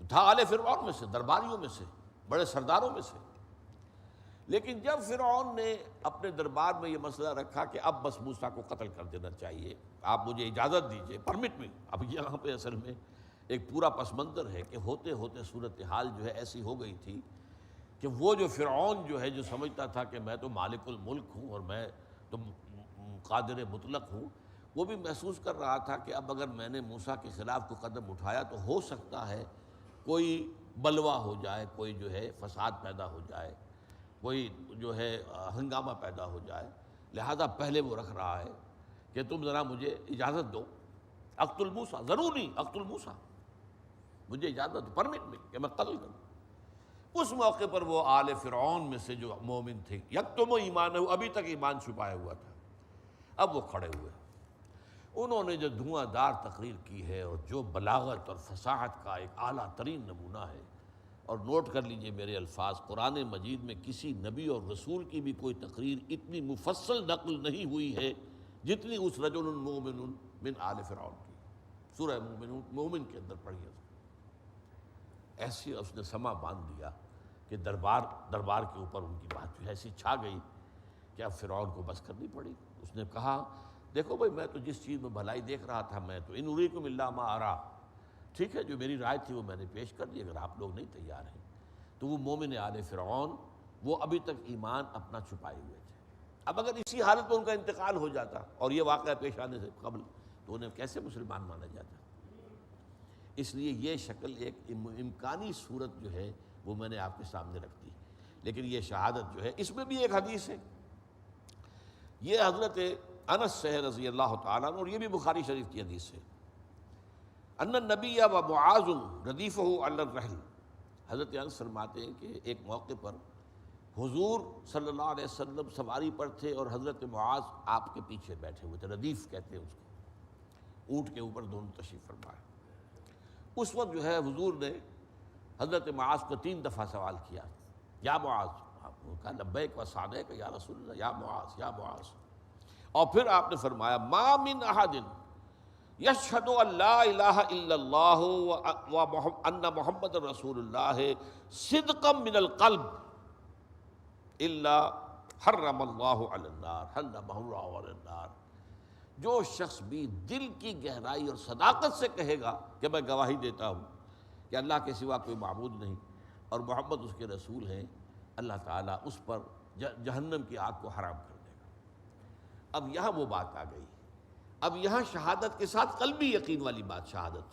تھا آل فرعون میں سے، درباریوں میں سے، بڑے سرداروں میں سے۔ لیکن جب فرعون نے اپنے دربار میں یہ مسئلہ رکھا کہ اب بس موسیٰ کو قتل کر دینا چاہیے، آپ مجھے اجازت دیجئے، پرمٹ می، اب یہاں پہ اصل میں ایک پورا پس منظر ہے کہ ہوتے ہوتے صورتحال جو ہے ایسی ہو گئی تھی کہ وہ جو فرعون جو ہے جو سمجھتا تھا کہ میں تو مالک الملک ہوں اور میں تو قادر مطلق ہوں، وہ بھی محسوس کر رہا تھا کہ اب اگر میں نے موسیٰ کے خلاف کوئی قدم اٹھایا تو ہو سکتا ہے کوئی بلوا ہو جائے، کوئی جو ہے فساد پیدا ہو جائے، کوئی جو ہے ہنگامہ پیدا ہو جائے، لہذا پہلے وہ رکھ رہا ہے کہ تم ذرا مجھے اجازت دو، اقتل موسیٰ، ضروری اقتل موسیٰ، مجھے اجازت دو، پرمٹ میں کہ میں قتل کروں۔ اس موقع پر وہ آل فرعون میں سے جو مومن تھے، یکتم ایمانہ، ابھی تک ایمان چھپایا ہوا تھا، اب وہ کھڑے ہوئے، انہوں نے جو دھواں دار تقریر کی ہے اور جو بلاغت اور فصاحت کا ایک اعلیٰ ترین نمونہ ہے، اور نوٹ کر لیجئے میرے الفاظ، قرآن مجید میں کسی نبی اور رسول کی بھی کوئی تقریر اتنی مفصل نقل نہیں ہوئی ہے جتنی اس رجل مومن من آل فرعون کی، سورہ مومن کے اندر پڑھی ہے۔ ایسی اس نے سما باندھ دیا کہ دربار کے اوپر ان کی بات جو ایسی چھا گئی کہ اب فرعون کو بس کرنی پڑی۔ اس نے کہا دیکھو بھائی، میں تو جس چیز میں بھلائی دیکھ رہا تھا، میں تو ان اریکم الا ما ارا، ٹھیک ہے جو میری رائے تھی وہ میں نے پیش کر دی، اگر آپ لوگ نہیں تیار ہیں تو وہ مومن آل فرعون وہ ابھی تک ایمان اپنا چھپائے ہوئے تھے۔ اب اگر اسی حالت میں ان کا انتقال ہو جاتا اور یہ واقعہ پیش آنے سے قبل، تو انہیں کیسے مسلمان مانا جاتا؟ اس لیے یہ شکل ایک امکانی صورت جو ہے وہ میں نے آپ کے سامنے رکھ دی، لیکن یہ شہادت جو ہے اس میں بھی ایک حدیث ہے، یہ حضرت انس سے رضی اللہ تعالیٰ عنہ، اور یہ بھی بخاری شریف کی حدیث ہے، ان النبی و معاذ ردیفہ علی الرحل، حضرت انس فرماتے ہیں کہ ایک موقع پر حضور صلی اللہ علیہ وسلم سواری پر تھے اور حضرت معاذ آپ کے پیچھے بیٹھے ہوئے تھے، ردیف کہتے ہیں اس کو، اونٹ کے اوپر دونوں تشریف فرمائے۔ اس وقت جو ہے حضور نے حضرت معاذ کو 3 دفعہ سوال کیا، یا معاذ، آپ نے کہا لبیک و سعدیک یا رسول اللہ، یا معاذ یا معاذ، اور پھر آپ نے فرمایا ما من احد یشہد ان لا الہ الا اللہ وان محمد رسول اللہ صدقا من القلب الا حرم اللہ علی النار، حرمہ اللہ علی النار، جو شخص بھی دل کی گہرائی اور صداقت سے کہے گا کہ میں گواہی دیتا ہوں کہ اللہ کے سوا کوئی معبود نہیں اور محمد اس کے رسول ہیں، اللہ تعالیٰ اس پر جہنم کی آگ کو حرام کر دے گا۔ اب یہاں وہ بات آ گئی، اب یہاں شہادت کے ساتھ قلبی یقین والی بات، شہادت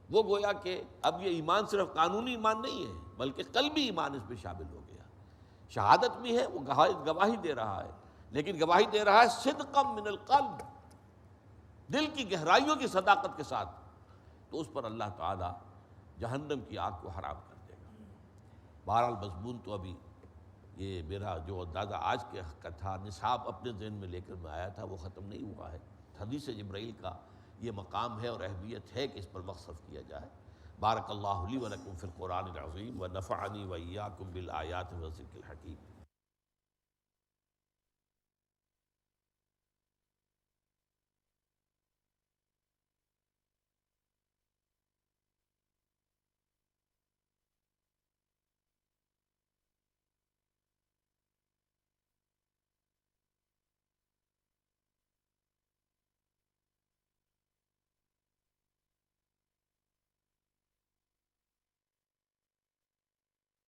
وہ گویا کہ اب یہ ایمان صرف قانونی ایمان نہیں ہے بلکہ قلبی ایمان اس میں شامل ہو گیا۔ شہادت بھی ہے، وہ گواہی دے رہا ہے، لیکن گواہی دے رہا ہے صدقا من القلب، دل کی گہرائیوں کی صداقت کے ساتھ، تو اس پر اللہ تعالیٰ جہنم کی آگ کو حرام کر دے گا۔ بہرحال مضمون تو ابھی یہ میرا جو اندازہ آج کے حق کا تھا، نصاب اپنے ذہن میں لے کر میں آیا تھا، وہ ختم نہیں ہوا ہے۔ حدیث جبرائیل کا یہ مقام ہے اور اہمیت ہے کہ اس پر وقت صرف کیا جائے۔ بارک اللہ لی و لکم فی القرآن العظیم و نفعنی و ایاکم بالآیات و ذکر الحکیم۔